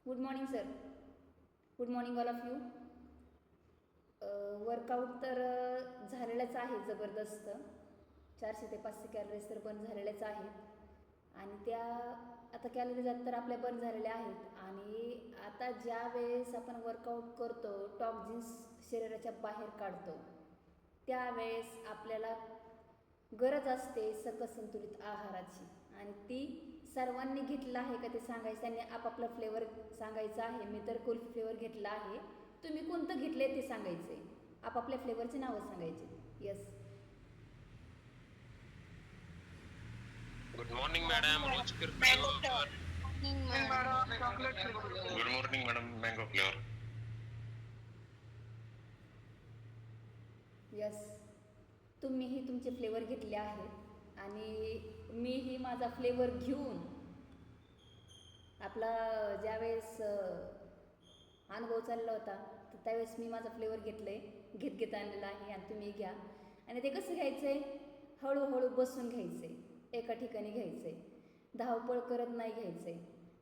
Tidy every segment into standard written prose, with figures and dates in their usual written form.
Good morning sir. Good morning all of you. Workout तर झालेलंच आहे जबरदस्त. 400 ते 500 कॅलरीज तर बर्न झालेल्याच आहेत आणि त्या आता कॅलरीज तर आपल्या बर्न झालेल्या आहेत. आणि आता ज्या वेळेस आपण वर्कआउट करतो, टॉक्झिन्स शरीराच्या बाहेर काढतो, त्यावेळेस आपल्याला गरज असते सकस संतुलित आहाराची. आणि ती सर्वांनी घेतलं आहे का ते सांगायचं. त्यांनी आपापला फ्लेवर सांगायचा आहे. मी तर कुल्फी फ्लेवर घेतला आहे. तुम्ही कोणतं घेतले ते सांगायचे. आपापल्या फ्लेवरचे नावं सांगायचे. Yes. Good morning madam, rose flavour. Chocolate flavour. Good morning madam, mango flavour. Yes, तुम्हीही तुमचे फ्लेवर घेतले आहेत आणि मीही माझा फ्लेवर घेऊन आपला ज्यावेळेस अनुभव चालला होता तर त्यावेळेस मी माझा फ्लेवर घेत आणलेला आहे आणि तुम्ही घ्या. आणि ते कसं घ्यायचं आहे, हळूहळू बसून घ्यायचं आहे, एका ठिकाणी घ्यायचं आहे, धावपळ करत नाही घ्यायचं आहे.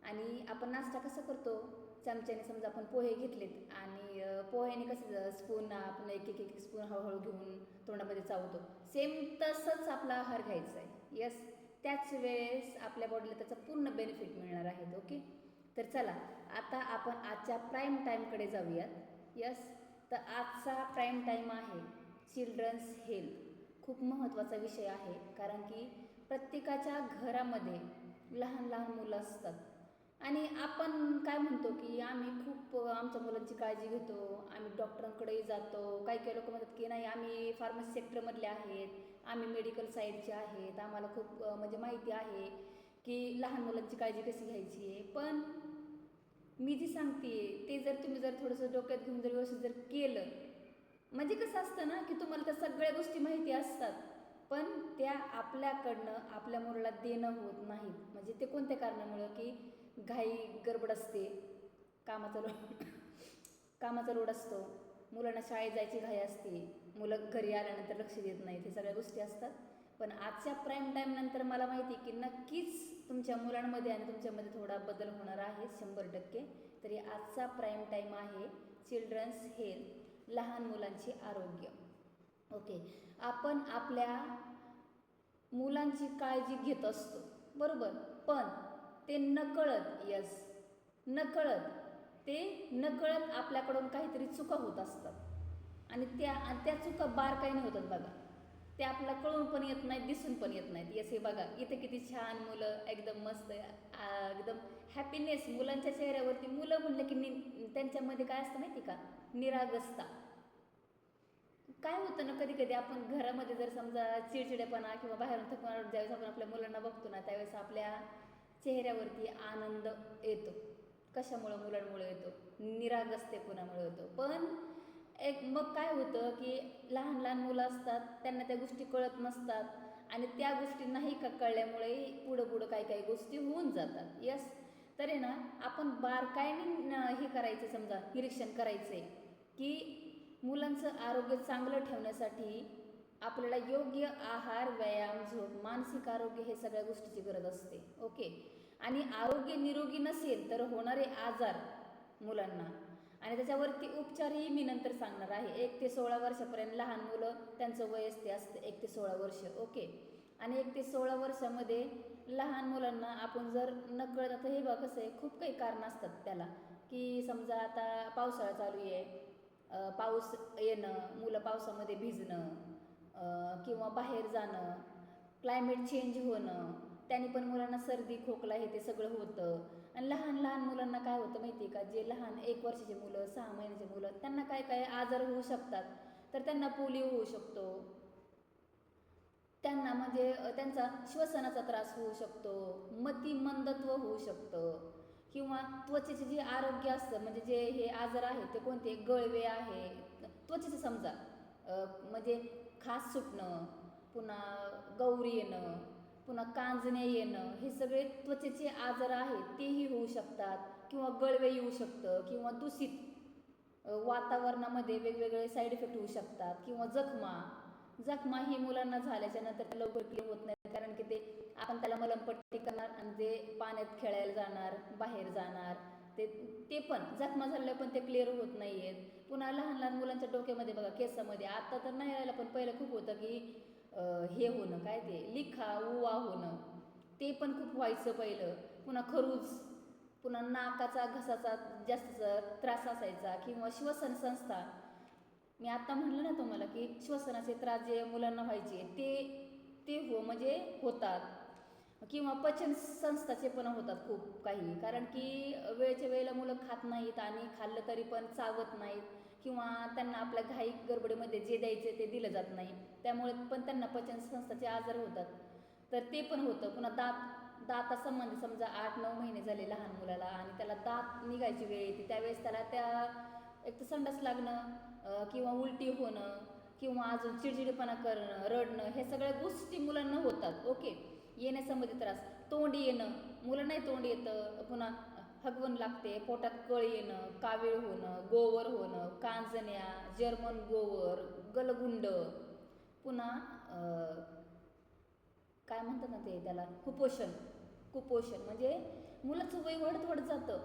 आणि आपण नाश्ता कसा करतो, चमच्याने समजा आपण पोहे घेतलेत आणि पोह्याने कसं स्पून आपण एक एक एक स्पून हळूहळू घेऊन तोंडामध्ये चावतो, सेम तसंच आपला आहार घ्यायचा आहे. यस, त्याच वेळेस आपल्या बॉडीला त्याचा पूर्ण बेनिफिट मिळणार आहे. ओके, तर चला आता आपण आजच्या प्राईम टाईमकडे जाऊयात. यस, तर आजचा प्राईम टाईम आहे चिल्ड्रन्स हेल्थ. खूप महत्त्वाचा विषय आहे, कारण की प्रत्येकाच्या घरामध्ये लहान लहान मुलं असतात आणि आपण काय म्हणतो की आम्ही खूप आमच्या मुलांची काळजी घेतो, आम्ही डॉक्टरांकडेही जातो. काही काही लोक म्हणतात की नाही, आम्ही फार्मसी सेक्टरमधले आहेत, आम्ही मेडिकल साईडचे आहेत, आम्हाला खूप म्हणजे माहिती आहे की लहान मुलांची काळजी कशी घ्यायची आहे. पण मी जी सांगते ते जर तुम्ही थोडंसं डोक्यात घेऊन व्यवस्थित केलं, म्हणजे कसं असतं ना की तुम्हाला त्या सगळ्या गोष्टी माहिती असतात, पण त्या आपल्याकडनं आपल्या मुलाला देणं होत नाहीत. म्हणजे ते कोणत्या कारणामुळं की घाई गडबड असते, कामाचा लोड असतो, मुलांना शाळेत जायची घाई असते, मुलं घरी आल्यानंतर लक्ष देत नाहीत, हे सगळ्या गोष्टी असतात. पण आजच्या प्राईम टाईम नंतर मला माहिती की नक्कीच तुमच्या मुलांमध्ये आणि तुमच्यामध्ये थोडा बदल होणार आहे 100%. तरी आजचा प्राईम टाईम आहे चिल्ड्रन्स हेल्थ, लहान मुलांचे आरोग्य. ओके, आपण आपल्या मुलांची काळजी घेत असतो, बरोबर, पण ते नकळत, यस नकळत, ते नकळत आपल्याकडून काहीतरी चुका होत असतात आणि त्या चुका बारकाईने होतात बघा. ते आपल्याला कळून पण येत नाहीत, दिसून पण येत नाहीत. येस, हे बघा इथे किती छान मुलं, एकदम मस्त, एकदम हॅपीनेस मुलांच्या चेहऱ्यावरती. मुलं म्हणलं की त्यांच्यामध्ये काय असतं माहिती का, निरागसता. काय होतं ना, कधी कधी आपण घरामध्ये जर समजा चिडचिडेपणा किंवा बाहेरून थकून ज्यावेळेस आपण आपल्या मुलांना बघतो ना, त्यावेळेस आपल्या चेहऱ्यावरती आनंद येतो. कशामुळं? मुलांमुळे येतो, निरागसतेपणामुळे येतो. पण मग काय होतं की लहान लहान मुलं असतात, त्यांना त्या गोष्टी कळत नसतात आणि त्या गोष्टी नाही का कळल्यामुळे पुढं पुढं काही काही गोष्टी होऊन जातात. यस, तर आहे ना, आपण बारकाईने हे करायचं, समजा निरीक्षण करायचं आहे की मुलांचं आरोग्य चांगलं ठेवण्यासाठी आपल्याला योग्य आहार, व्यायाम, झोप, मानसिक आरोग्य हे सगळ्या गोष्टीची गरज असते. ओके, आणि आरोग्य निरोगी नसेल तर होणारे आजार मुलांना आणि त्याच्यावरती उपचारही मी नंतर सांगणार आहे. 1 ते 16 वर्षापर्यंत लहान मुलं, त्यांचं वयच ते असतं 1 ते 16 वर्ष. ओके, आणि 1 ते 16 वर्षामध्ये लहान मुलांना आपण जर नकळत, आता हे बघा कसं आहे, खूप काही कारणं असतात त्याला, की समजा आता पावसाळा चालू आहे, पाऊस येणं, मुलं पावसामध्ये भिजणं किंवा बाहेर जाणं, क्लायमेट चेंज होणं, त्याने पण मुलांना सर्दी खोकला हे ते सगळं होतं. आणि लहान लहान मुलांना काय होतं माहिती आहे का, जे लहान 1 वर्षाचे मुलं, 6 महिन्याचे मुलं, त्यांना काय काय आजार होऊ शकतात. तर त्यांना पोलिओ होऊ शकतो, त्यांना म्हणजे त्यांचा श्वसनाचा त्रास होऊ शकतो, मतिमंदत्व होऊ शकतं, किंवा त्वचेचे जे आरोग्य असतं, म्हणजे जे हे आजार आहेत ते कोणते, गळवे आहे त्वचेचं समजा, म्हणजे खास सुटणं, पुन्हा गौरी येणं, पुन्हा कांजणे येणं, हे सगळे त्वचेचे आजार आहेत, तेही होऊ शकतात. किंवा गळवे येऊ शकतं, किंवा दूषित वातावरणामध्ये वेगवेगळे साईड इफेक्ट होऊ शकतात, किंवा जखमा ही मुलांना झाल्याच्या नंतर लवकर क्लिअर होत नाही, कारण की ते आपण त्याला मलमपट्टी करणार आणि ते पाण्यात खेळायला जाणार, बाहेर जाणार, ते ते पण जखमा झालेल्या पण ते क्लिअर होत नाही आहेत. पुन्हा लहान लहान मुलांच्या डोक्यामध्ये बघा, केसामध्ये आता तर नाही राहिलं, पण पहिलं खूप होतं की हे होणं, काय ते लिखा उवा होणं, ते पण खूप व्हायचं पहिलं. पुन्हा खरूज, पुन्हा नाकाचा घसाचा जास्त त्रास असायचा, किंवा श्वसन संस्था. मी आता म्हटलं ना तुम्हाला की श्वसनाचे त्रास जे मुलांना व्हायचे ते म्हणजे होतात. किंवा पचन संस्थाचे पण होतात खूप काही, कारण की वेळच्या वेळेला मुलं खात नाहीत आणि खाल्लं तरी पण चावत नाहीत, किंवा त्यांना आपल्या घाई गडबडीमध्ये जे द्यायचे ते दिलं जात नाही, त्यामुळे पण त्यांना पचन संस्थाचे आजार होतात. तर ते पण होतं. पुन्हा दातासंबंधी समजा 8-9 महिने झाले लहान मुलाला आणि त्याला दात निघायची वेळ येते, त्यावेळेस त्याला एक तर संडास लागणं, किंवा उलटी होणं, किंवा अजून चिडचिडपणा करणं, रडणं, हे सगळ्या गोष्टी मुलांना होतात. ओके. येण्यासंबंधी त्रास, तोंड येणं, मुलं नाही तोंड येतं, पुन्हा हगवण लागते, पोटात कळ येणं, कावीळ होणं, गोवर होणं, कांजण्या, जर्मन गोवर, गलगुंड, पुन्हा काय म्हणतात ना ते त्याला कुपोषण म्हणजे मुलाचं वय वाढत जातं,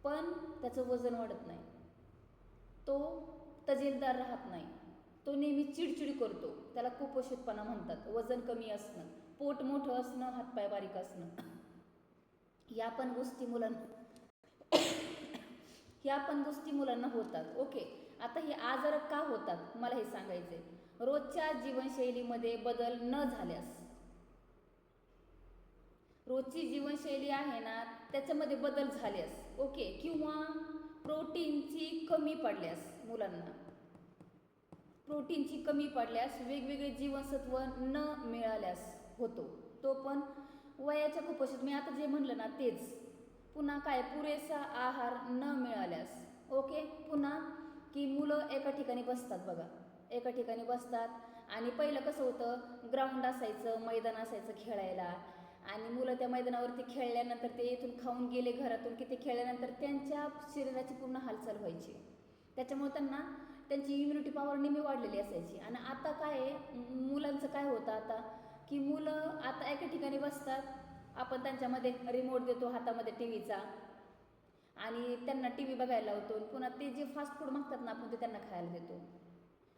पण त्याचं वजन वाढत नाही, तो तजेलदार राहत नाही, तो नेहमी चिडचिड करतो, त्याला कुपोषितपणा म्हणतात. वजन कमी असणं, पोट मोठं असणं, हातपाय बारीक असणं, ह्या पण गोष्टी मुलांना होतात. ओके. आता हे आजार का होतात मला हे सांगायचे. रोजच्या जीवनशैलीमध्ये बदल न झाल्यास, रोजची जीवनशैली आहे ना त्याच्यामध्ये बदल झाल्यास, ओके, किंवा प्रोटीनची कमी पडल्यास, मुलांना प्रोटीनची कमी पडल्यास, वेगवेगळे जीवनसत्व न मिळाल्यास होतो तो पण वयाच्या कुपोषित. मी आता जे म्हणलं ना तेच. पुन्हा काय, पुरेसा आहार न मिळाल्यास, ओके. पुन्हा की मुलं एका ठिकाणी बसतात बघा, एका ठिकाणी बसतात, आणि पहिलं कसं होतं, ग्राउंड असायचं, मैदान असायचं खेळायला, आणि मुलं त्या मैदानावरती खेळल्यानंतर ते इथून खाऊन गेले घरातून की ते खेळल्यानंतर त्यांच्या शरीराची पूर्ण हालचाल व्हायची, त्याच्यामुळे त्यांची इम्युनिटी पॉवर नेहमी वाढलेली असायची. आणि आता काय आहे, मुलांचं काय होतं आता की मुलं आता एका ठिकाणी बसतात, आपण त्यांच्यामध्ये रिमोट देतो हातामध्ये टीव्हीचा, आणि त्यांना टीव्ही बघायला लावतो, पुन्हा ते जे फास्ट फूड मागतात ना आपण ते त्यांना खायला देतो.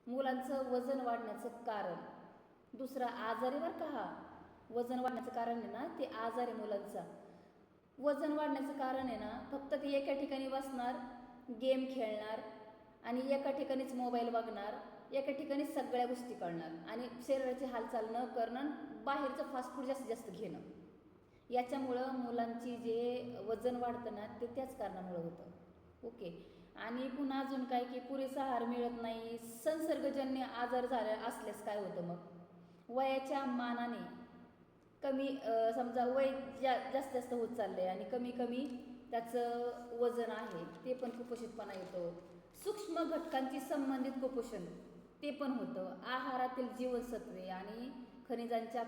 मुलांचं वजन वाढण्याचं कारण दुसरा आजार आहे बरं का. हा वजन वाढण्याचं कारण आहे ना ते आजार आहे मुलांचा. वजन वाढण्याचं कारण आहे ना फक्त ते एका ठिकाणी बसणार, गेम खेळणार, आणि एका ठिकाणीच मोबाईल बघणार, एका ठिकाणी सगळ्या गोष्टी करणार, आणि शरीराची हालचाल न करणं, बाहेरचं फास्ट फूड जास्तीत जास्त घेणं, याच्यामुळं मुलांची जे वजन वाढतं ना ते त्याच कारणामुळं होतं. ओके. आणि पुन्हा अजून काय की पुरेसा आहार मिळत नाही, संसर्गजन्य आजार झाले असल्यास काय होतं मग, वयाच्या मानाने कमी, समजा वय जास्त जास्त होत चाललंय आणि कमी कमी त्याचं वजन आहे, ते पण कुपोषितपणा येतो. सूक्ष्म घटकांची संबंधित कुपोषण ते पण होतं. आहारातील जीवनसत्वे आणि खनिजांच्या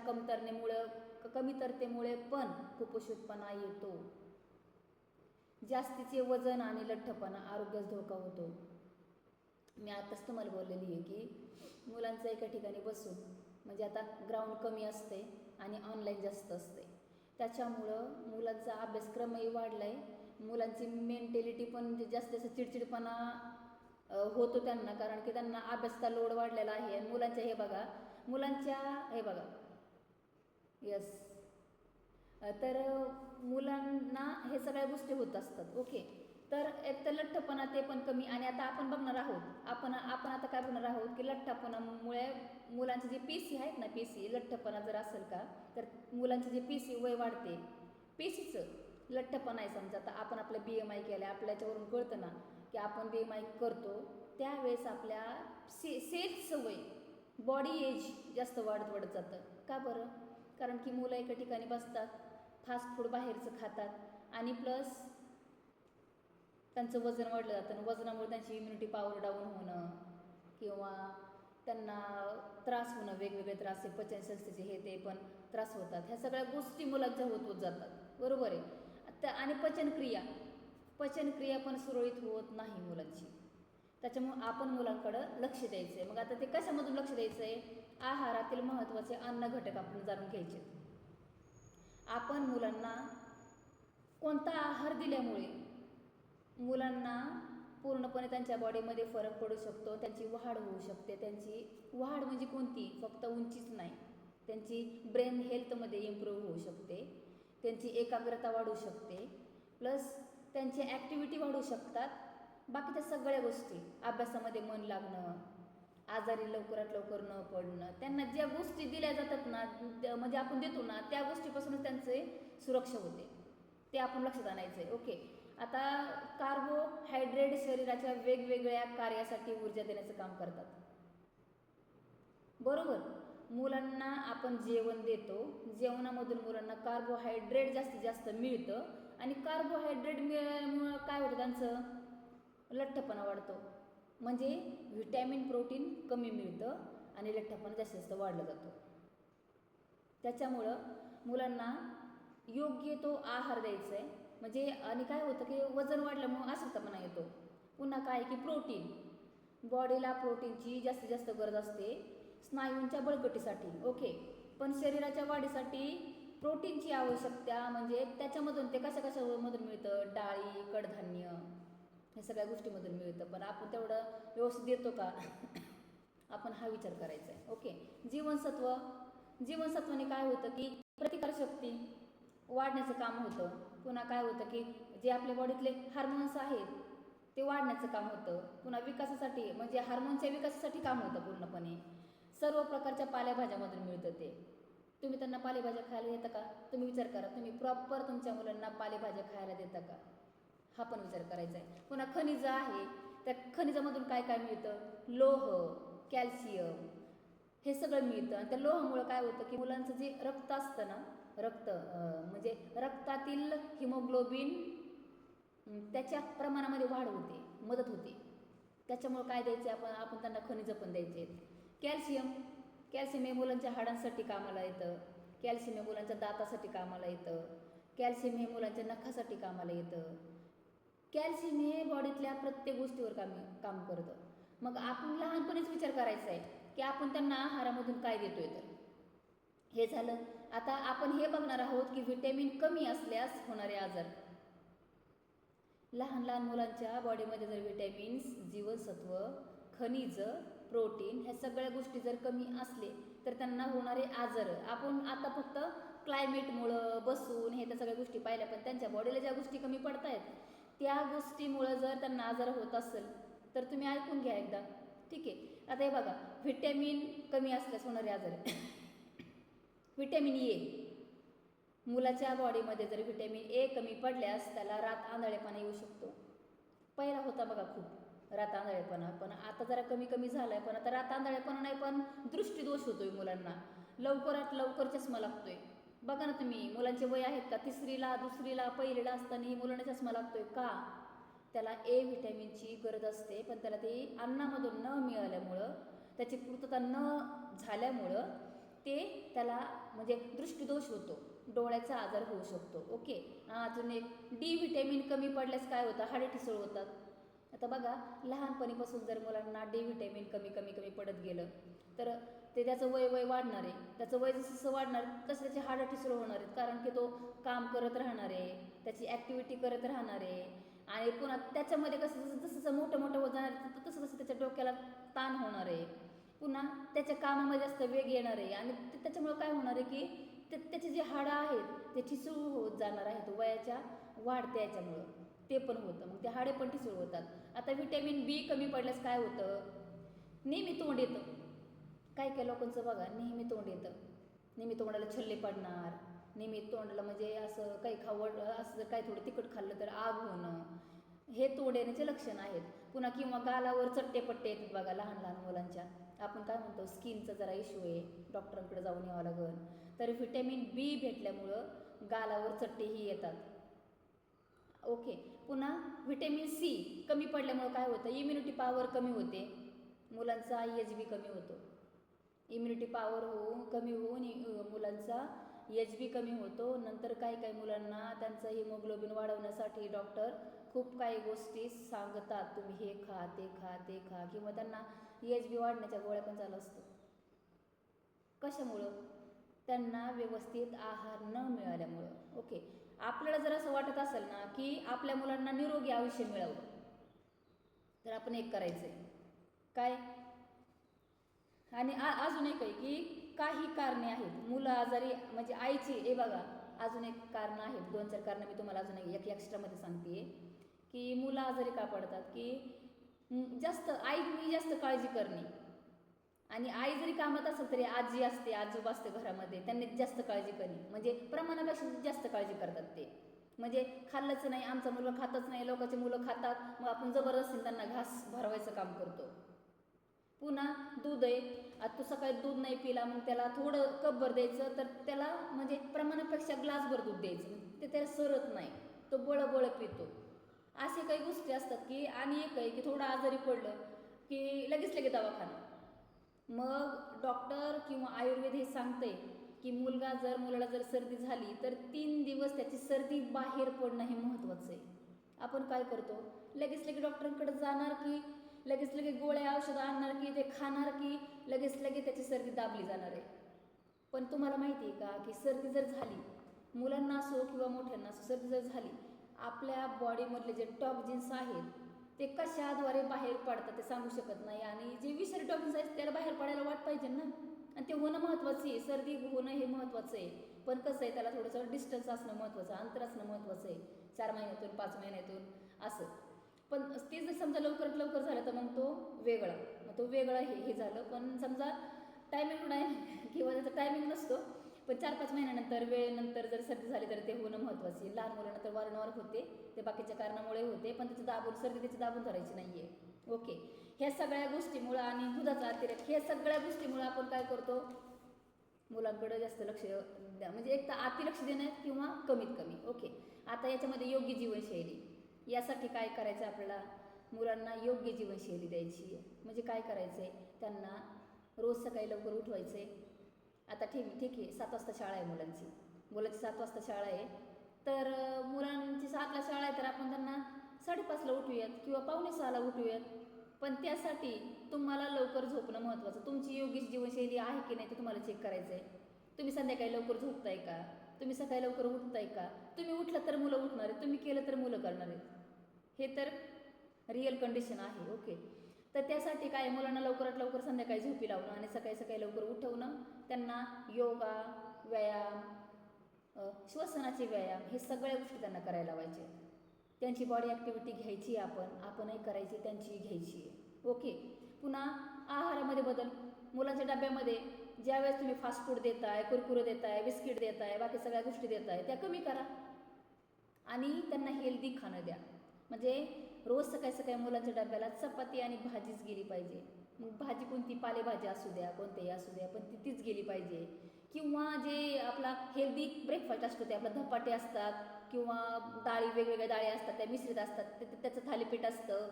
कमतरतेमुळे पण कुपोषितपणा येतो. जास्तीचे वजन आणि लठ्ठपणा आरोग्यास धोका होतो. मी आताच तुम्हाला बोललेली आहे की मुलांचं एका ठिकाणी बसून, म्हणजे आता ग्राउंड कमी असते आणि ऑनलाईन जास्त असते, त्याच्यामुळं मुलांचा अभ्यासक्रमही वाढला आहे, मुलांची मेंटॅलिटी पण जास्त जास्त चिडचिडपणा होतो त्यांना, कारण की त्यांना अभ्यासाचा लोड वाढलेला आहे. मुलांच्या हे बघा यस, तर मुलांना हे सगळ्या गोष्टी होत असतात. ओके. तर एक तर लठ्ठपणा ते पण कमी, आणि आता आपण बघणार आहोत, आपण आता काय बघणार आहोत की लठ्ठपणामुळे मुलांचे जे PC आहेत ना, PC लठ्ठपणा जर असेल का तर मुलांचे जे PC वय वाढते, PCचं लठ्ठपणा आहे. समजा आता आपण आपलं BMI केलं, आपल्या याच्यावरून कळतं ना की आपण BMI करतो, त्यावेळेस आपल्या सेल्सचं वय, बॉडी एज जास्त वाढत जातं. का बरं? कारण की मुलं एका ठिकाणी बसतात, फास्ट फूड बाहेरचं खातात, आणि प्लस त्यांचं वजन वाढलं जातं, आणि वजनामुळे त्यांची इम्युनिटी पॉवर डाऊन होणं, किंवा त्यांना त्रास होणं, वेगवेगळे त्रास आहे, पचनसंस्थेचे हे ते पण त्रास होतात. ह्या सगळ्या गोष्टी मुलांच्या होत जातात, बरोबर आहे. आणि पचनक्रिया पण सुरळीत होत नाही मुलांची, त्याच्यामुळे आपण मुलांकडं लक्ष द्यायचं आहे. मग आता ते कशामधून लक्ष द्यायचं आहे? आहारातील महत्त्वाचे अन्न घटक आपण जाणून घ्यायचे. आपण मुलांना कोणता आहार दिल्यामुळे मुलांना पूर्णपणे त्यांच्या बॉडीमध्ये फरक पडू शकतो, त्यांची वाढ होऊ शकते. त्यांची वाढ म्हणजे कोणती, फक्त उंचीच नाही, त्यांची ब्रेन हेल्थमध्ये इम्प्रूव्ह होऊ शकते, त्यांची एकाग्रता वाढू शकते, प्लस त्यांची ॲक्टिव्हिटी वाढू शकतात. बाकीच्या सगळ्या गोष्टी, अभ्यासामध्ये मन लागणं, आजारी लवकरात लवकर न पडणं, त्यांना ज्या गोष्टी दिल्या जातात ना, म्हणजे आपण देतो ना, त्या गोष्टीपासूनच त्यांचे सुरक्षा होते. ते आपण लक्षात आणायचं आहे. ओके, आता कार्बोहायड्रेट शरीराच्या वेगवेगळ्या कार्यासाठी ऊर्जा देण्याचं काम करतात, बरोबर. मुलांना आपण जेवण देतो, जेवणामधून मुलांना कार्बोहायड्रेट जास्तीत जास्त मिळतं आणि कार्बोहायड्रेट मिळाल्यामुळं काय होतं, त्यांचं लठ्ठपणा वाढतो. म्हणजे व्हिटॅमिन प्रोटीन कमी मिळतं आणि लठ्ठपणा जास्तीत जास्त वाढला जातो. त्याच्यामुळं मुलांना योग्य तो आहार द्यायचा आहे. म्हणजे आणि काय होतं की वजन वाढल्यामुळं अशक्तपणा येतो. पुन्हा काय की प्रोटीन, बॉडीला प्रोटीनची जास्तीत जास्त गरज असते स्नायूंच्या बळकटीसाठी. ओके, पण शरीराच्या वाढीसाठी प्रोटीनची आवश्यकता म्हणजे त्याच्यामधून ते कशामधून मिळतं, डाळी, कडधान्य, हे सगळ्या गोष्टीमधून मिळतं. पण आपण तेवढं व्यवस्थित देतो का आपण हा विचार करायचा आहे. ओके, जीवनसत्वाने काय होतं की प्रतिकारशक्ती वाढण्याचं काम होतं. पुन्हा काय होतं की जे आपल्या बॉडीतले हार्मोन्स आहेत ते वाढण्याचं काम होतं. पुन्हा विकासासाठी म्हणजे हार्मोनच्या विकासासाठी काम होतं पूर्णपणे. सर्व प्रकारच्या पालेभाज्यामधून मिळतं ते. तुम्ही त्यांना पालेभाज्या खायला देता का? तुम्ही विचार करा, तुम्ही प्रॉपर तुमच्या मुलांना पालेभाज्या खायला देता का? हा पण विचार करायचा आहे. पुन्हा खनिजं आहे, त्या खनिजामधून काय काय मिळतं, लोह, कॅल्शियम, हे सगळं मिळतं. आणि त्या लोहामुळं काय होतं की मुलांचं जे रक्त असतं ना, म्हणजे रक्तातील हिमोग्लोबिन त्याच्या प्रमाणामध्ये वाढ होते, मदत होते. त्याच्यामुळं काय द्यायचे आपण त्यांना खनिजं पण द्यायचे आहेत. कॅल्शियम हे मुलांच्या हाडांसाठी कामाला येतं, कॅल्शियम हे मुलांच्या दातासाठी कामाला येतं, कॅल्शियम हे मुलांच्या नखासाठी कामाला येतं. कॅल्शियम हे बॉडीतल्या प्रत्येक गोष्टीवर काम करतं. मग आपण लहानपणीच विचार करायचा आहे की आपण त्यांना आहारामधून काय देतोय. तर हे झालं. आता आपण हे बघणार आहोत की व्हिटॅमिन कमी असल्यास होणारे आजार. लहान लहान मुलांच्या बॉडीमध्ये जर व्हिटॅमिन्स, जीवनसत्व, खनिज, प्रोटीन ह्या सगळ्या गोष्टी जर कमी असले तर त्यांना होणारे आजार, आपण आता फक्त क्लायमेटमुळं बसून हे त्या सगळ्या गोष्टी पाहिल्या, पण त्यांच्या बॉडीला ज्या गोष्टी कमी पडत आहेत त्या गोष्टीमुळं जर त्यांना आजार होत असेल तर तुम्ही ऐकून घ्या एकदा, ठीक आहे. आता हे बघा, व्हिटॅमिन कमी असल्यास होणारे आजार. व्हिटॅमिन ए, मुलाच्या बॉडीमध्ये जर व्हिटॅमिन ए कमी पडल्यास त्याला रात आंधळेपणा येऊ शकतो. पहिला होता बघा खूप रात आंधळेपणा, पण आता जरा कमी कमी झालाय. पण आता रात आंधळेपणा नाही, पण दृष्टीदोष होतोय मुलांना, लवकरात लवकर चष्मा लागतोय. बघा ना तुम्ही, मुलांचे वय आहेत का 3रीला 2रीला 1लीला असतानाही मुलांना चष्मा लागतोय का? त्याला ए व्हिटॅमिनची गरज असते, पण त्याला ते अन्नामधून न मिळाल्यामुळं, त्याची पूर्तता न झाल्यामुळं ते त्याला म्हणजे दृष्टीदोष होतो, डोळ्याचा आजार होऊ शकतो. ओके, अजून एक डी व्हिटॅमिन कमी पडल्यास काय होतं, हाडे ठिसूळ होतात. आता बघा, लहानपणीपासून जर मुलांना डी व्हिटॅमिन कमी पडत गेलं तर त्याचं वय वाढणार आहे. त्याचं वय जसं वाढणार तसं त्याचे हाडं ठिसूळ होणार आहेत, कारण की तो काम करत राहणार आहे, त्याची ॲक्टिव्हिटी करत राहणार आहे. आणि पुन्हा त्याच्यामध्ये जसं मोठं वजन आहे तसं त्याच्या डोक्याला ताण होणार आहे. पुन्हा त्याच्या कामामध्ये जास्त वेग येणार आहे आणि त्याच्यामुळं काय होणार आहे की त्याचे जे हाडं आहेत ते ठिसूळ होत जाणार आहेत वयाच्या वाढत्या याच्यामुळं, ते पण होतं. मग ते हाडे पण ठिसूळ होतात. आता व्हिटॅमिन बी कमी पडल्यास काय होतं, नेहमी तोंड येतं. काही लोकांचं बघा, नेहमी तोंड येतं, नेहमी तोंडाला छल्ले पडणार, नेहमी तोंडाला म्हणजे असं काही खावड, असं जर काही थोडं तिखट खाल्लं तर आग होणं, हे तोंड येण्याचे लक्षण आहेत. पुन्हा किंवा गालावर चट्टेपट्टे येतात बघा लहान लहान मुलांच्या. आपण काय म्हणतो, स्किनचा जरा इश्यू आहे, डॉक्टरांकडे जाऊन यावं लागेल. तर व्हिटॅमिन बी भेटल्यामुळं गालावर चट्टेही येतात. ओके, पुन्हा व्हिटॅमिन सी कमी पडल्यामुळं काय होतं, इम्युनिटी पॉवर कमी होते, मुलांचा HB कमी होतो. इम्युनिटी पॉवर कमी होऊन मुलांचा HB कमी होतो. नंतर काही मुलांना त्यांचं हिमोग्लोबिन वाढवण्यासाठी डॉक्टर खूप काही गोष्टी सांगतात, तुम्ही हे खा, ते खा, ते खा, किंवा त्यांना HB वाढण्याच्या गोळ्या पण चालू असतात. कशामुळं? त्यांना व्यवस्थित आहार न मिळाल्यामुळं. ओके, आपल्याला जर असं वाटत असेल ना की आपल्या मुलांना निरोगी आयुष्य मिळावं, तर आपण एक करायचं आहे काय, आणि अजून एक आहे की काही कारणे आहेत मुलं आजारी म्हणजे आईची, हे बघा अजून एक कारण आहेत, 2-4 कारणं मी तुम्हाला अजून एक एक्स्ट्रामध्ये सांगते की मुलं आजारी का पडतात, की आईनी जास्त काळजी करणे, आणि आई जरी कामात असेल तरी आजी असते, आजोबा असते घरामध्ये, त्यांनी जास्त काळजी करणे, म्हणजे प्रमाणापेक्षा जास्त काळजी करतात ते, म्हणजे खाल्लंच नाही, आमचा मुलगा खातच नाही, लोकांची मुलं खातात, मग आपण जबरदस्तीने त्यांना घास भरवायचं काम करतो. पुन्हा दूध आहे, आता तू सकाळी दूध नाही पिला, मग त्याला थोडं कपभर द्यायचं, तर त्याला म्हणजे प्रमाणापेक्षा ग्लासभर दूध द्यायचं, ते त्याला सरत नाही, तो बळबळ पितो. असे काही गोष्टी असतात की, आणि एक आहे की थोडं आजारी पडलं की लगेच दवाखाना, मग डॉक्टर किंवा आयुर्वेद हे सांगते की मुलाला जर सर्दी झाली तर 3 दिवस त्याची सर्दी बाहेर पडणं हे महत्त्वाचं आहे. आपण काय करतो, लगेच डॉक्टरांकडे जाणार की लगेच गोळ्या औषधं आणणार की ते खाणार की लगेच त्याची सर्दी दाबली जाणार आहे. पण तुम्हाला माहिती आहे का की सर्दी जर झाली, मुलांना असो किंवा मोठ्यांना असो, सर्दी जर झाली, आपल्या बॉडीमधले जे टॉक्झिन्स आहेत ते कशाद्वारे बाहेर पडतात ते सांगू शकत नाही, आणि जे विषारी टॉक्झिन्स आहेत त्याला बाहेर पडायला वाट पाहिजे ना, आणि ते होणं महत्त्वाचं आहे, सर्दी होणं हे महत्त्वाचं आहे. पण कसं आहे, त्याला थोडंसं डिस्टन्स असणं महत्त्वाचं, अंतर असणं महत्त्वाचं आहे, 4 महिन्यातून 5 महिन्यातून असं. पण ते जर समजा लवकर झालं तर मग तो वेगळा हे झालं. पण समजा टायमिंग नाही किंवा त्याचा टायमिंग नसतो, पण 4-5 महिन्यानंतर वेळेनंतर जर सर्दी झाली तर ते होणं महत्त्वाचं आहे. लहान मुलांना तर वारंवार होते, ते बाकीच्या कारणामुळे होते, पण सर्दी त्याची दाबून धरायची नाही आहे. ओके, ह्या सगळ्या गोष्टीमुळं आणि दुधाचा अतिरेक, ह्या सगळ्या गोष्टीमुळं आपण काय करतो, मुलांकडे जास्त लक्ष म्हणजे एक तर अतिलक्ष देणं किंवा कमीत कमी. ओके, आता याच्यामध्ये योग्य जीवनशैली, यासाठी काय करायचं आपल्याला, मुलांना योग्य जीवनशैली द्यायची. म्हणजे काय करायचं आहे, त्यांना रोज सकाळी लवकर उठवायचं आहे. आता ठीक आहे 7 वाजता शाळा आहे मुलांची 7 वाजता शाळा आहे, तर मुलांची 7ला शाळा आहे, तर आपण त्यांना 5:30ला उठूयात किंवा 5:45ला उठूयात. पण त्यासाठी तुम्हाला लवकर झोपणं महत्त्वाचं. तुमची योग्य जीवनशैली आहे की नाही ते तुम्हाला चेक करायचं आहे. तुम्ही संध्याकाळी लवकर झोपताय का, तुम्ही सकाळी लवकर उठताय का, तुम्ही उठलं तर मुलं उठणार आहेत, तुम्ही केलं तर मुलं करणार आहेत, हे तर रिअल कंडिशन आहे. ओके, तर त्यासाठी काय, मुलांना लवकरात लवकर संध्याकाळी झोपी लावणं आणि सकाळी लवकर उठवणं, त्यांना योगा, व्यायाम, श्वसनाचे व्यायाम, हे सगळ्या गोष्टी त्यांना करायला लावायचे. त्यांची बॉडी ॲक्टिव्हिटी घ्यायची, आपणही करायची, त्यांची घ्यायची आहे. ओके, पुन्हा आहारामध्ये बदल, मुलांच्या डब्यामध्ये ज्यावेळेस तुम्ही फास्ट फूड देताय, कुरकुरे देताय, बिस्किट देताय, बाकी सगळ्या गोष्टी देताय, त्या कमी करा आणि त्यांना हेल्दी खाणं द्या. म्हणजे रोज सकाळी मुलांच्या डब्याला चपाती आणि भाजीच गेली पाहिजे. मग भाजी कोणती, पालेभाजी असू द्या, कोणतेही असू द्या, पण तीच गेली पाहिजे. किंवा जे आपला हेल्दी ब्रेकफास्ट असतो ते आपलं धपाटे असतात किंवा डाळी, वेगवेगळ्या डाळी असतात, त्या मिश्रित असतात, त्याचं थालीपीठ असतं.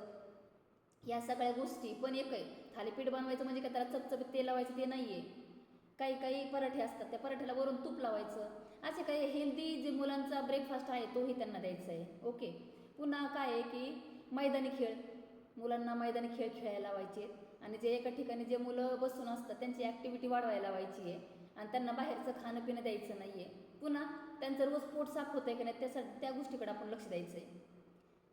या सगळ्या गोष्टी, पण एक आहे, थालीपीठ बनवायचं म्हणजे काय त्याला चपचपीत तेल लावायचं ते नाही आहे. काही पराठे असतात, त्या पराठ्याला वरून तूप लावायचं. असे काही हेल्दी जे मुलांचा ब्रेकफास्ट आहे तोही त्यांना द्यायचा आहे. ओके, पुन्हा काय आहे की मैदानी खेळ, मुलांना मैदानी खेळ खेळायला लावायचे, आणि जे एका ठिकाणी जे मुलं बसून असतात त्यांची ॲक्टिव्हिटी वाढवायला लावायची आहे, आणि त्यांना बाहेरचं खाणं पिणं द्यायचं नाही आहे. पुन्हा त्यांचं रोज पोट साफ होतं आहे की नाही त्या गोष्टीकडे आपण लक्ष द्यायचं आहे.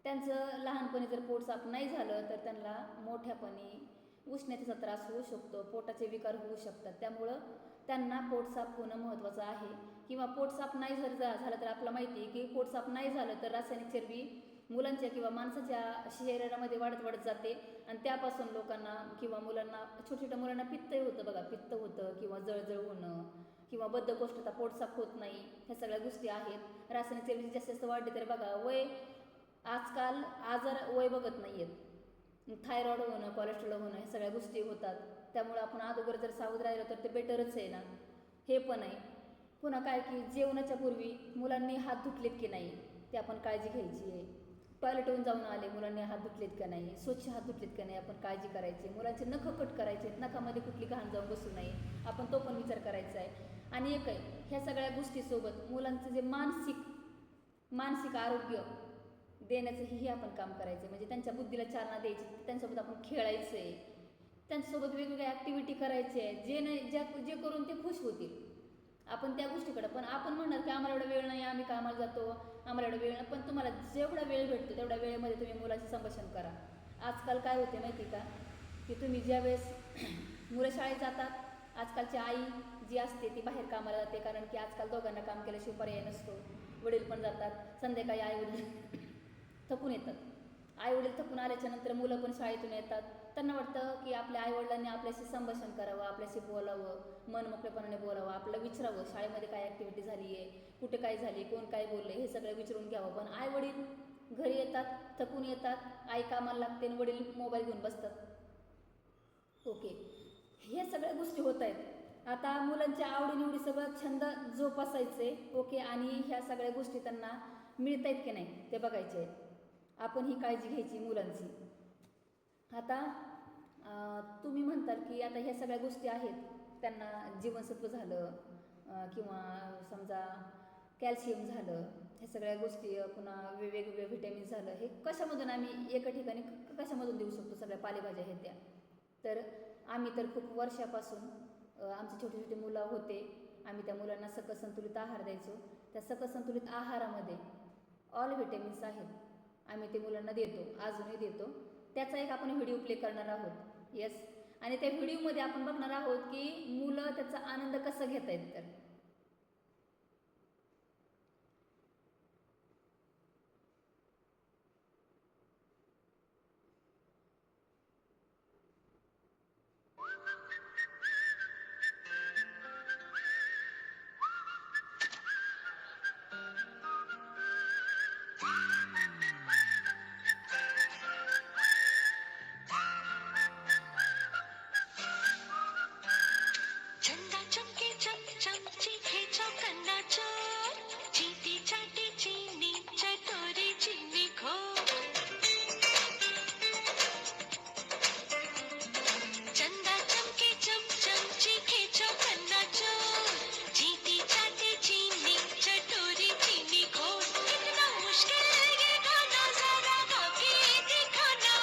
त्यांचं लहानपणी जर पोट साफ नाही झालं तर त्यांना मोठ्यापणी उष्णतेचा त्रास होऊ शकतो, पोटाचे विकार होऊ शकतात. त्यामुळं त्यांना पोट साफ होणं महत्त्वाचं आहे. किंवा पोट साफ नाही झालं तर आपल्याला माहिती आहे की पोट साफ नाही झालं तर रासायनिक चरबी मुलांच्या किंवा माणसाच्या शरीरामध्ये वाढत जाते, आणि त्यापासून लोकांना किंवा मुलांना, छोट्या मुलांना पित्त होतं बघा, पित्त होतं किंवा जळजळ होणं किंवा बद्धकोष्ठता, पोट साफ होत नाही, ह्या सगळ्या गोष्टी आहेत. रासायनिक चरबी जास्त वाढली तर बघा, आजकाल आजार वय बघत नाही आहेत, थायरॉइड होणं, कोलेस्ट्रॉल होणं, ह्या सगळ्या गोष्टी होतात. त्यामुळे आपण अगोदर जर सावध राहिलो तर ते बेटरच आहे ना, हे पण आहे. पुन्हा काय की जेवणाच्या पूर्वी मुलांनी हात धुतलेत की नाही ते आपण काळजी घ्यायची आहे. टॉयलेटहून जाऊन आले, मुलांनी हात धुतलेत का नाही, स्वच्छ हात धुतलेत का नाही, आपण काळजी करायची. मुलांचे नख कट करायचे, नखामध्ये कुठली घाण जाऊन बसू नये, आपण तो पण विचार करायचा आहे. आणि एक आहे, ह्या सगळ्या गोष्टीसोबत मुलांचं जे मानसिक आरोग्य देण्याचंही आपण काम करायचं आहे. म्हणजे त्यांच्या बुद्धीला चालना द्यायची, त्यांच्यासोबत आपण खेळायचं आहे, त्यांच्यासोबत वेगवेगळ्या ॲक्टिव्हिटी करायचे आहे, जे करून ते खुश होतील. आपण त्या गोष्टीकडे, पण आपण म्हणणार की आम्हाला एवढा वेळ नाही, आम्ही कामाला जातो, आम्हाला एवढा वेळ नाही. पण तुम्हाला जेवढा वेळ भेटतो तेवढ्या वेळेमध्ये तुम्ही मुलाचे संभाषण करा. आजकाल काय होते माहिती का, की तुम्ही ज्यावेळेस मुलं शाळेत जातात, आजकालची आई जी असते ती बाहेर कामाला जाते, कारण की आजकाल दोघांना काम केल्याशिवाय पर्याय नसतो. वडील पण जातात, संध्याकाळी आई वडील थकून येतात. आई वडील थकून आल्याच्या नंतर मुलं पण शाळेतून येतात. त्यांना वाटतं की आपल्या आईवडिलांनी आपल्याशी संभाषण करावं, आपल्याशी बोलावं, मन मोकळेपणाने बोलावं, आपलं विचारावं शाळेमध्ये काय ॲक्टिव्हिटी झाली आहे, कुठे काय झाली, कोण काय बोललं, हे सगळं विचारून घ्यावं. पण आई वडील घरी येतात, थकून येतात, आई कामाला लागते आणि वडील मोबाईल घेऊन बसतात. ओके, हे सगळ्या गोष्टी होत आहेत. आता मुलांच्या आवडीनिवडी सगळं छंद जोपासायचे. ओके, आणि ह्या सगळ्या गोष्टी त्यांना मिळत आहेत की नाही ते बघायचे आहेत. आपण ही काळजी घ्यायची मुलांची. आता तुम्ही म्हणताल की आता ह्या सगळ्या गोष्टी आहेत, त्यांना जीवनसत्व झालं किंवा समजा कॅल्शियम झालं, ह्या सगळ्या गोष्टी पुन्हा वेगवेगळे व्हिटॅमिन्स झालं, हे कशामधून आम्ही एका ठिकाणी कशामधून देऊ शकतो? सगळ्या पालेभाज्या आहेत त्या. तर आम्ही तर खूप वर्षापासून आमचे छोटे छोटे मुलं होते, आम्ही त्या मुलांना सकस संतुलित आहार द्यायचो. त्या सकस संतुलित आहारामध्ये ऑल व्हिटॅमिन्स आहेत, आम्ही ते मुलांना देतो, अजूनही देतो. त्याचा एक आपण व्हिडिओ प्ले करणार आहोत. येस, आणि त्या व्हिडिओमध्ये आपण बघणार आहोत की मुलं त्याचा आनंद कसा घेत आहेत. तर चंदा चमके चमचमची खेचा कन्ना चोर चीती चाटी चीनी चटोरी चीनी खो चंदा चमके चमचमची खेचा कन्ना चोर चीती चाटी चीनी चटोरी चीनी खो कितना मुश्किल ये गाना जरा गा के दिखाना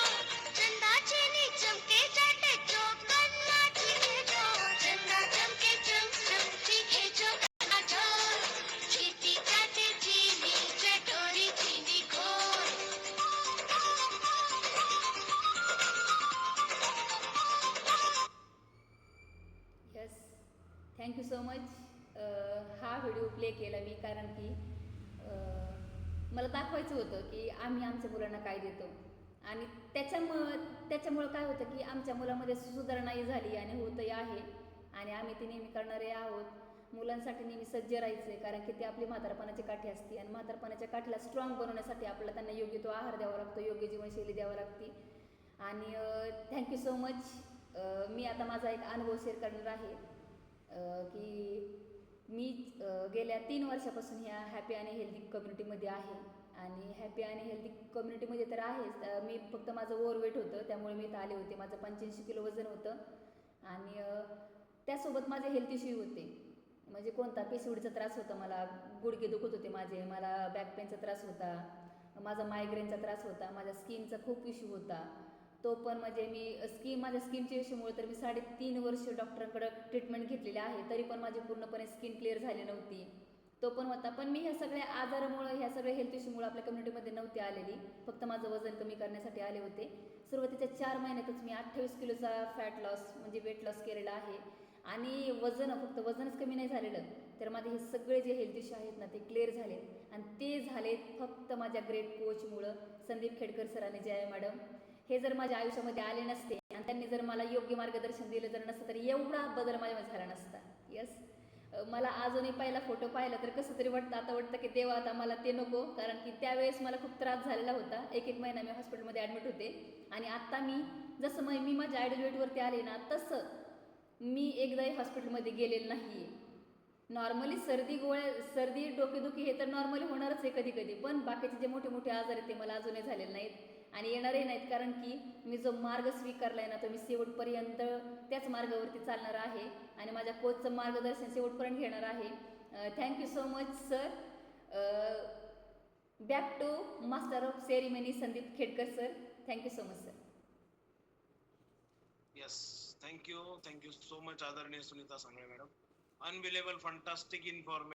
चंदा चीनी चमके चाटे चौक कन्ना चीनी खो चंदा चमके चमचमची खेचो कन्ना चोर चीती चाटे चीनी चटोरी चीनी खो. Yes, thank you so much. हा व्हिडिओ प्ले केला मी कारण की मला दाखवायचं होतं की आम्ही आमच्या मुलांना काय देतो, आणि त्याच्यामुळं काय होतं की आमच्या मुलामध्ये सुधारणाही झाली आणि होतही आहे, आणि आम्ही ते नेहमी करणारे आहोत. मुलांसाठी नेहमी सज्ज राहायचं आहे, कारण की ते आपली म्हातारपणाची काठी असते, आणि म्हातारपणाच्या काठीला स्ट्रॉंग बनवण्यासाठी आपल्याला त्यांना योग्य तो आहार द्यावा लागतो, योग्य जीवनशैली द्यावी लागते. आणि थँक्यू सो मच. मी आता माझा एक अनुभव शेअर करणार आहे की मी गेल्या 3 वर्षापासून ह्या हॅपी आणि हेल्दी कम्युनिटीमध्ये आहे. आणि हॅपी आणि हेल्दी कम्युनिटीमध्ये तर आहेच, मी फक्त माझं ओव्हरवेट होतं त्यामुळे मी इथं आले होते. माझं 85 किलो वजन होतं, आणि त्यासोबत माझे हेल्थ इश्यू होते. म्हणजे कोणता PCODचा त्रास होता, मला गुडघे दुखत होते माझे, मला बॅक पेनचा त्रास होता, माझा मायग्रेनचा त्रास होता, माझ्या स्किनचा खूप इश्यू होता. तो पण म्हणजे मी माझ्या स्किनच्या इश्यूमुळे तर मी 3.5 वर्ष डॉक्टरांकडे ट्रीटमेंट घेतलेली आहे, तरी पण माझी पूर्णपणे स्किन क्लिअर झाली नव्हती. तो पण होता. पण मी ह्या सगळ्या आजारामुळे, ह्या सगळ्या हेल्थ इश्यूमुळे आपल्या कम्युनिटीमध्ये नव्हते आलेली, फक्त माझं वजन कमी करण्यासाठी आले होते. सुरुवातीच्या 4 महिन्यातच मी 28 किलोचा फॅट लॉस म्हणजे वेट लॉस केलेला आहे, आणि फक्त वजनच कमी नाही झालेलं, तर माझे हे सगळे जे हेल्थ इश्यू आहेत ना ते क्लिअर झाले. आणि ते झालेत फक्त माझ्या ग्रेट कोचमुळं, संदीप खेडकर सर आणि जया मॅडम. हे जर माझ्या आयुष्यामध्ये आले नसते आणि त्यांनी जर मला योग्य मार्गदर्शन दिलं जर नसतं, तर एवढा बदल माझ्यामध्ये झाला नसता. येस, मला अजूनही पहिला फोटो पाहिला तर कसं तरी वाटतं, आता वाटतं की देवा आता मला ते नको, कारण की त्यावेळेस मला खूप त्रास झालेला होता. 1 महिना मी हॉस्पिटलमध्ये ॲडमिट होते. आणि आत्ता मी जसं मी माझ्या आयडल वेटवरती आले ना, तसं मी एकदाही हॉस्पिटलमध्ये गेलेलं नाही आहे. नॉर्मली सर्दी डोकेदुखी हे तर नॉर्मली होणारच आहे कधी कधी, पण बाकीचे जे मोठे मोठे आजार आहेत ते मला अजूनही झालेले नाहीत आणि येणारही नाहीत, कारण की मी जो मार्ग स्वीकारला आहे ना तो मी शेवटपर्यंत त्याच मार्गावरती चालणार आहे आणि माझ्या कोचचं मार्गदर्शन शेवटपर्यंत घेणार आहे. Thank you so much sir. Back to master of ceremony Sandeep Khedkar sir. Thank you so much sir. Yes, thank you so much आदरणीय Sunita Sangle madam. unbelievable, fantastic information.